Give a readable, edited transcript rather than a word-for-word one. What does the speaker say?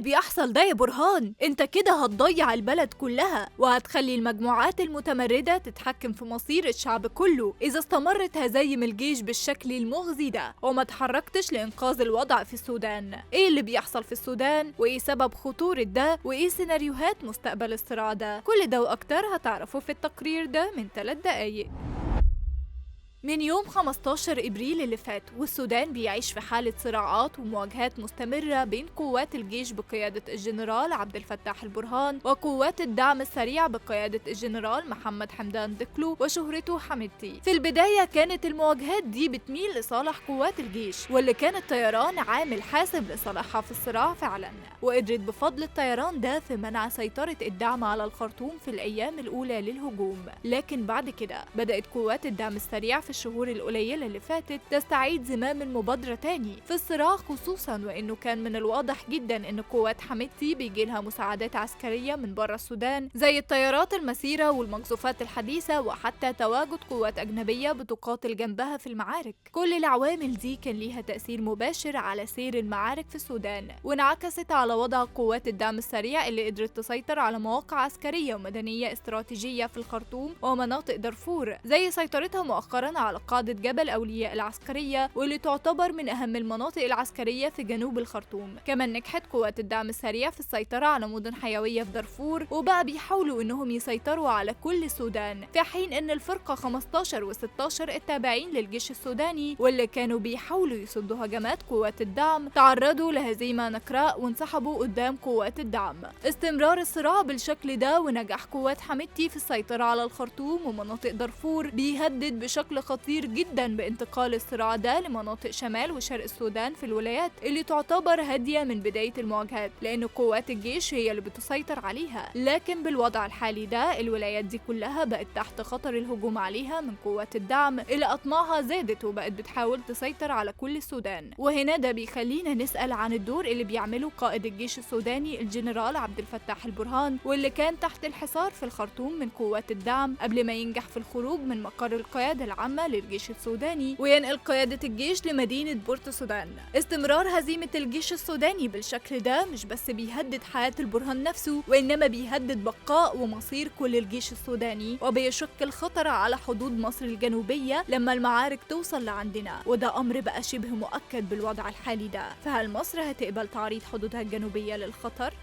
اللي بيحصل ده يا برهان؟ انت كده هتضيع البلد كلها وهتخلي المجموعات المتمردة تتحكم في مصير الشعب كله إذا استمرت هزايم الجيش بالشكل المخزي ده وما تحركتش لإنقاذ الوضع في السودان. ايه اللي بيحصل في السودان؟ وايه سبب خطورة ده؟ وايه سيناريوهات مستقبل الصراع ده؟ كل ده واكتر هتعرفوا في التقرير ده من 3 دقايق. من يوم 15 إبريل اللي فات والسودان بيعيش في حالة صراعات ومواجهات مستمرة بين قوات الجيش بقيادة الجنرال عبد الفتاح البرهان وقوات الدعم السريع بقيادة الجنرال محمد حمدان دقلو وشهرته حميدتي. في البداية كانت المواجهات دي بتميل لصالح قوات الجيش واللي كان الطيران عامل حاسب لصالحها في الصراع فعلا، وقدرت بفضل الطيران ده في منع سيطرة الدعم على الخرطوم في الأيام الأولى للهجوم. لكن بعد كده بدأت قوات الدعم السريع في الشهور القليلة اللي فاتت تستعيد زمام المبادرة تاني في الصراع، خصوصا وانه كان من الواضح جدا ان قوات حميدتي بيجيلها مساعدات عسكرية من بره السودان زي الطيارات المسيرة والمقذوفات الحديثة وحتى تواجد قوات أجنبية بتقاتل جنبها في المعارك. كل العوامل دي كان ليها تأثير مباشر على سير المعارك في السودان وانعكست على وضع قوات الدعم السريع اللي قدرت تسيطر على مواقع عسكرية ومدنية استراتيجية في الخرطوم ومناطق دارفور، زي سيطرتها مؤخرا على قاعدة جبل أولياء العسكرية واللي تعتبر من أهم المناطق العسكرية في جنوب الخرطوم. كمان نجحت قوات الدعم السريع في السيطرة على مدن حيوية في دارفور، وبقى بيحاولوا إنهم يسيطروا على كل السودان، في حين إن الفرقة 15 و16 التابعين للجيش السوداني واللي كانوا بيحاولوا يصدوا هجمات قوات الدعم تعرضوا لهزيمة نكراء وانسحبوا قدام قوات الدعم. استمرار الصراع بالشكل ده ونجاح قوات حميدتي في السيطرة على الخرطوم ومناطق دارفور بيهدد بشكل خطير جدا بانتقال الصراع ده لمناطق شمال وشرق السودان في الولايات اللي تعتبر هادية من بداية المواجهات، لأن قوات الجيش هي اللي بتسيطر عليها. لكن بالوضع الحالي ده الولايات دي كلها بقت تحت خطر الهجوم عليها من قوات الدعم اللي أطماعها زادت وبقت بتحاول تسيطر على كل السودان. وهنا ده بيخلينا نسأل عن الدور اللي بيعمله قائد الجيش السوداني الجنرال عبد الفتاح البرهان واللي كان تحت الحصار في الخرطوم من قوات الدعم قبل ما ينجح في الخروج من مقر القيادة العامة للجيش السوداني وينقل قيادة الجيش لمدينة بورت السودان. استمرار هزيمة الجيش السوداني بالشكل ده مش بس بيهدد حياة البرهان نفسه، وإنما بيهدد بقاء ومصير كل الجيش السوداني وبيشكل خطر على حدود مصر الجنوبية لما المعارك توصل لعندنا، وده أمر بقى شبه مؤكد بالوضع الحالي ده. فهل مصر هتقبل تعريض حدودها الجنوبية للخطر؟